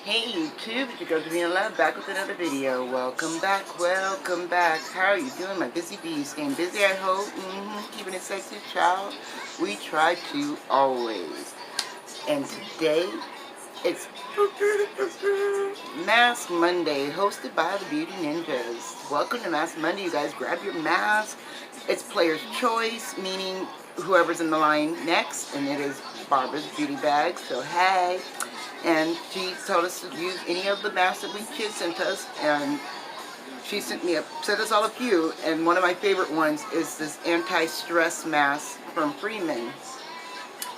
Hey YouTube, it's your girl Davina Love back with another video. Welcome back, welcome back. How are you doing, my busy bees? Staying busy, I hope. Keeping it sexy, child. We try to always. And today, it's Mask Monday, hosted by the Beauty Ninjas. Welcome to Mask Monday, you guys. Grab your mask. It's player's choice, meaning whoever's in the line next, and it is Barbara's beauty bag. So hey. And she told us to use any of the masks that she had sent us, and she sent us all a few, and one of my favorite ones is this anti-stress mask from Freeman.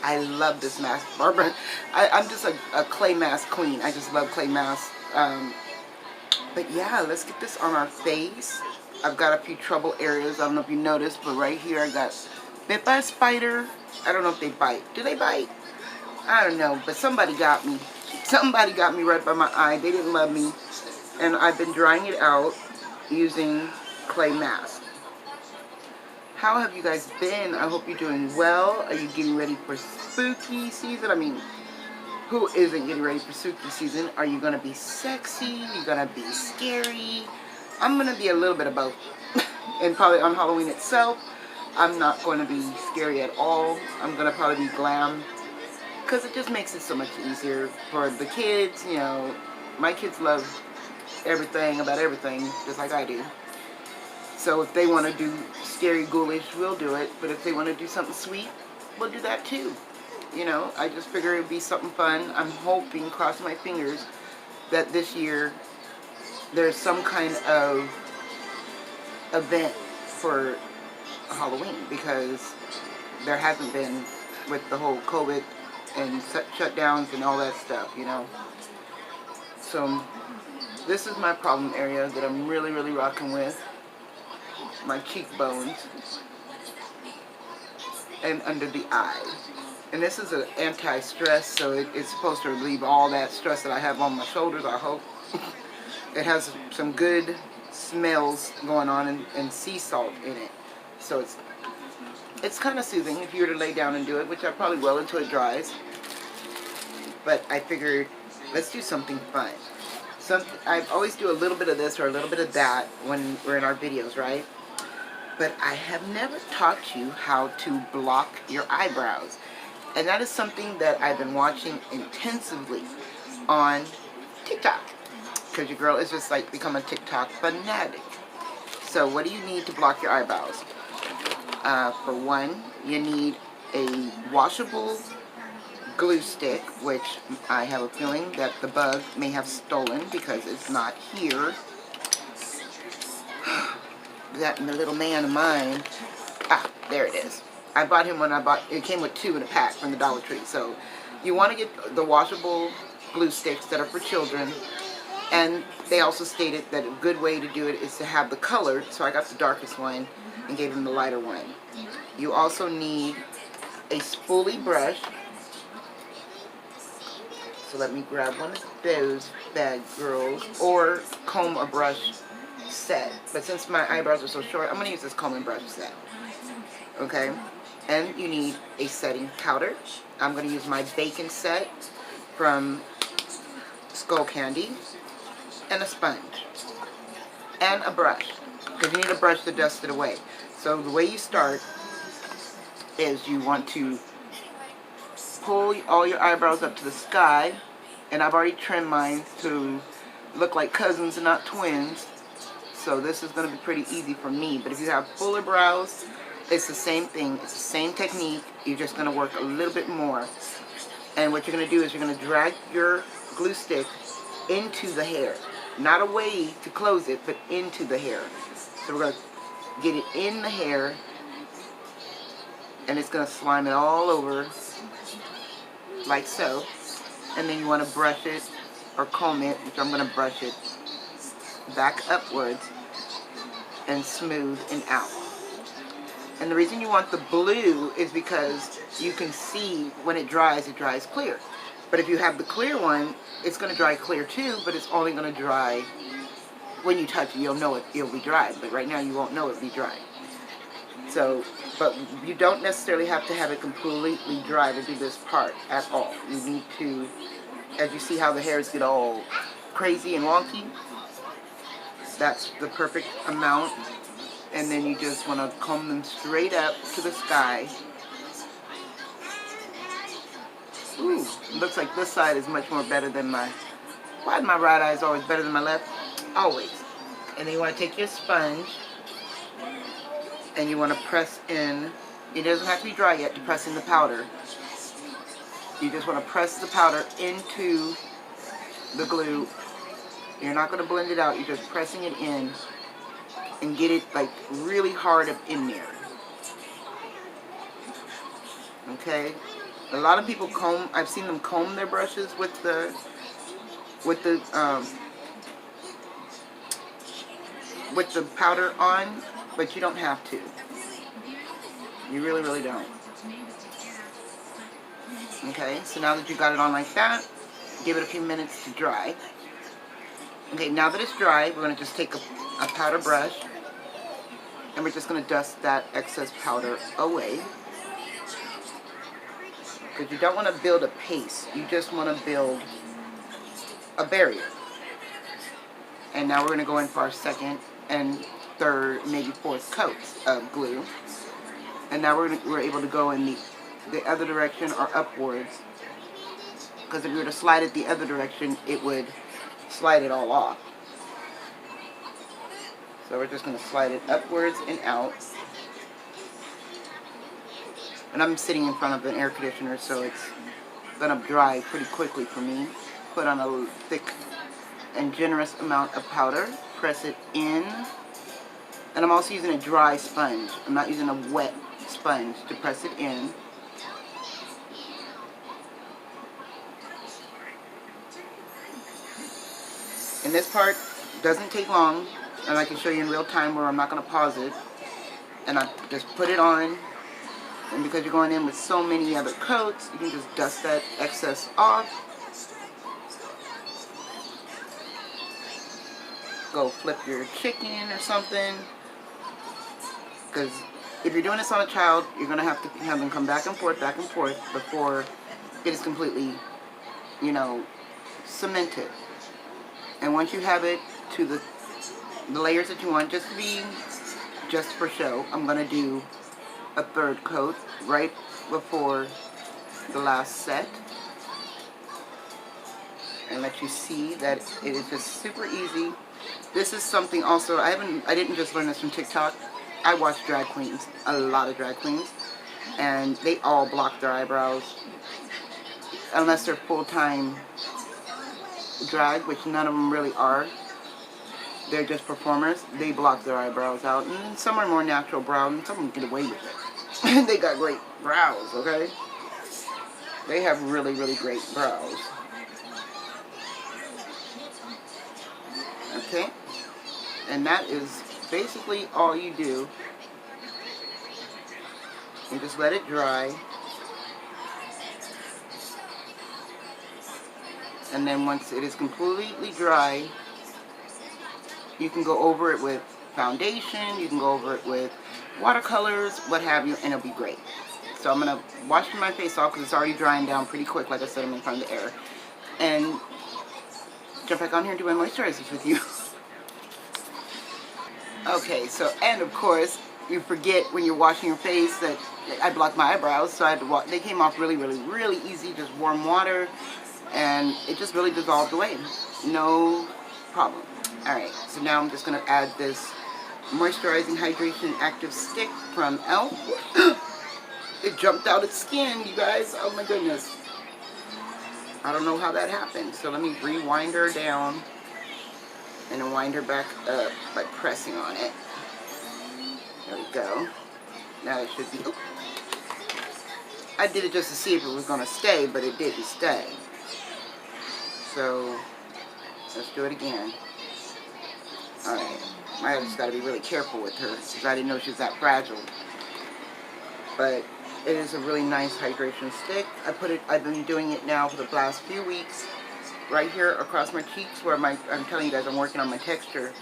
I love this mask, Barbara. I'm just a clay mask queen. I just love clay masks. But yeah, let's get this on our face. I've got a few trouble areas. I don't know if you noticed, but right here I got bit by a spider. I don't know if they bite. Do they bite? I don't know, but somebody got me. Somebody got me right by my eye. They didn't love me. And I've been drying it out using clay mask. How have you guys been? I hope you're doing well. Are you getting ready for spooky season? I mean, who isn't getting ready for spooky season? Are you going to be sexy? Are you going to be scary? I'm going to be a little bit of both. And probably on Halloween itself, I'm not going to be scary at all. I'm going to probably be glam. Because it just makes it so much easier for the kids. You know, my kids love everything about everything, just like I do. So if they want to do scary, ghoulish, we'll do it. But if they want to do something sweet, we'll do that too. You know, I just figure it would be something fun. I'm hoping, crossing my fingers, that this year there's some kind of event for Halloween. Because there hasn't been with the whole COVID and shutdowns and all that stuff, you know. So this is my problem area that I'm really rocking with. My cheekbones and under the eye. And this is an anti-stress, so it's supposed to relieve all that stress that I have on my shoulders, I hope. It has some good smells going on and sea salt in it. So it's kind of soothing if you were to lay down and do it, which I probably will until it dries. But I figured, let's do something fun. I always do a little bit of this or a little bit of that when we're in our videos, right? But I have never taught you how to block your eyebrows. And that is something that I've been watching intensively on TikTok. Because your girl is just like become a TikTok fanatic. So what do you need to block your eyebrows? For one, you need a washable glue stick, which I have a feeling that the bug may have stolen because it's not here. That little man of mine. Ah, there it is. I bought him when it came with 2 in a pack from the Dollar Tree. So you want to get the washable glue sticks that are for children. And they also stated that a good way to do it is to have the colored. So I got the darkest one and gave him the lighter one. You also need a spoolie brush. So let me grab one of those bad girls, or comb or brush set. But since my eyebrows are so short, I'm going to use this comb and brush set. Okay? And you need a setting powder. I'm going to use my bacon set from Skull Candy. And a sponge. And a brush. Because you need a brush to dust it away. So the way you start is you want to pull all your eyebrows up to the sky, and I've already trimmed mine to look like cousins and not twins, so this is going to be pretty easy for me. But if you have fuller brows, it's the same thing, it's the same technique, you're just going to work a little bit more. And what you're going to do is you're going to drag your glue stick into the hair, not away to close it, but into the hair. So we're going to get it in the hair, and it's going to slime it all over like so. And then you want to brush it or comb it, which I'm going to brush it back upwards and smooth and out. And the reason you want the blue is because you can see when it dries clear. But if you have the clear one, it's going to dry clear too, but it's only going to dry when you touch it. You'll know it'll be dry, but right now you won't know it'll be dry. So, but you don't necessarily have to have it completely dry to do this part at all. You need to as you see how the hairs get all crazy and wonky, that's the perfect amount. And then you just want to comb them straight up to the sky. Ooh, looks like this side is much more better than my... Why is my right eye is always better than my left? Always. And then you want to take your sponge and you want to press in. It doesn't have to be dry yet to press in the powder. You just want to press the powder into the glue. You're not going to blend it out. You're just pressing it in and get it like really hard up in there. Okay? A lot of people comb, I've seen them comb their brushes with the powder on, but you don't have to. You really, really don't. Okay, so now that you got it on like that, give it a few minutes to dry. Okay, now that it's dry, we're going to just take a powder brush and we're just going to dust that excess powder away. Because you don't want to build a paste, you just want to build a barrier. And now we're going to go in for our second and third, maybe fourth coats of glue. And now we're able to go in the other direction or upwards. Because if we were to slide it the other direction, it would slide it all off. So we're just going to slide it upwards and out. And I'm sitting in front of an air conditioner, so it's going to dry pretty quickly for me. Put on a thick and generous amount of powder. Press it in. And I'm also using a dry sponge. I'm not using a wet sponge to press it in. And this part doesn't take long, and I can show you in real time where I'm not going to pause it. And I just put it on. And because you're going in with so many other coats, you can just dust that excess off. Go flip your chicken or something. Because if you're doing this on a child, you're going to have them come back and forth before it is completely, you know, cemented. And once you have it to the layers that you want, just for show, I'm going to do a third coat right before the last set and let you see that it is just super easy. This is something also I didn't just learn this from TikTok. I watch drag queens, a lot of drag queens, and they all block their eyebrows unless they're full-time drag, which none of them really are. They're just performers. They block their eyebrows out, and some are more natural brown, and some of them get away with it. They got great brows, okay? They have really, really great brows. Okay? And that is basically all you do. You just let it dry. And then once it is completely dry, you can go over it with foundation, you can go over it with watercolors, what have you, and it'll be great. So I'm going to wash my face off because it's already drying down pretty quick. Like I said, I'm in front of the air. And jump back on here and do my moisturizers with you. Okay, so, and of course, you forget when you're washing your face that I blocked my eyebrows, so I had to they came off really, really, really easy, just warm water, and it just really dissolved away. No problem. Alright, so now I'm just going to add this Moisturizing Hydration Active Stick from e.l.f. It jumped out its skin, you guys. Oh my goodness. I don't know how that happened. So let me rewind her down and then wind her back up by pressing on it. There we go. Now it should be... Oh. I did it just to see if it was going to stay, but it didn't stay. So let's do it again. Alright. I just got to be really careful with her because I didn't know she was that fragile. But it is a really nice hydration stick. I've been doing it now for the last few weeks. Right here across my cheeks where I'm telling you guys I'm working on my texture.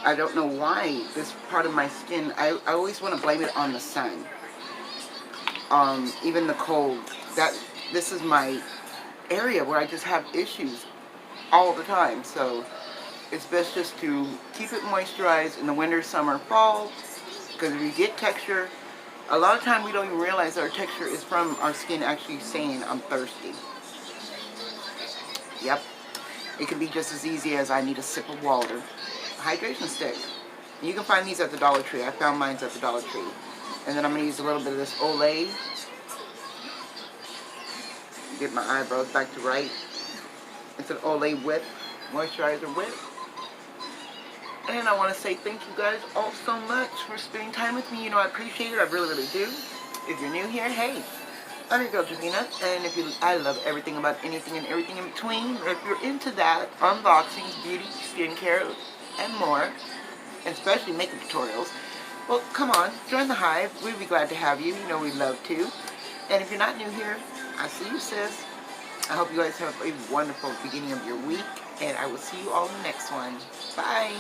I don't know why this part of my skin, I always want to blame it on the sun. Even the cold. This is my area where I just have issues all the time. So it's best just to keep it moisturized in the winter, summer, fall. Because if you get texture, a lot of time we don't even realize our texture is from our skin actually saying I'm thirsty. Yep. It can be just as easy as I need a sip of water. A hydration stick. You can find these at the Dollar Tree. I found mine at the Dollar Tree. And then I'm going to use a little bit of this Olay. Get my eyebrows back to right. It's an Olay Whip. Moisturizer Whip. And I want to say thank you guys all so much for spending time with me. You know, I appreciate it. I really, really do. If you're new here, hey, I'm your girl Javina. And if you, I love everything about anything and everything in between. If you're into that, unboxings, beauty, skincare, and more, especially makeup tutorials, well, come on, join the hive. We'd be glad to have you. You know we'd love to. And if you're not new here, I see you, sis. I hope you guys have a wonderful beginning of your week. And I will see you all in the next one. Bye.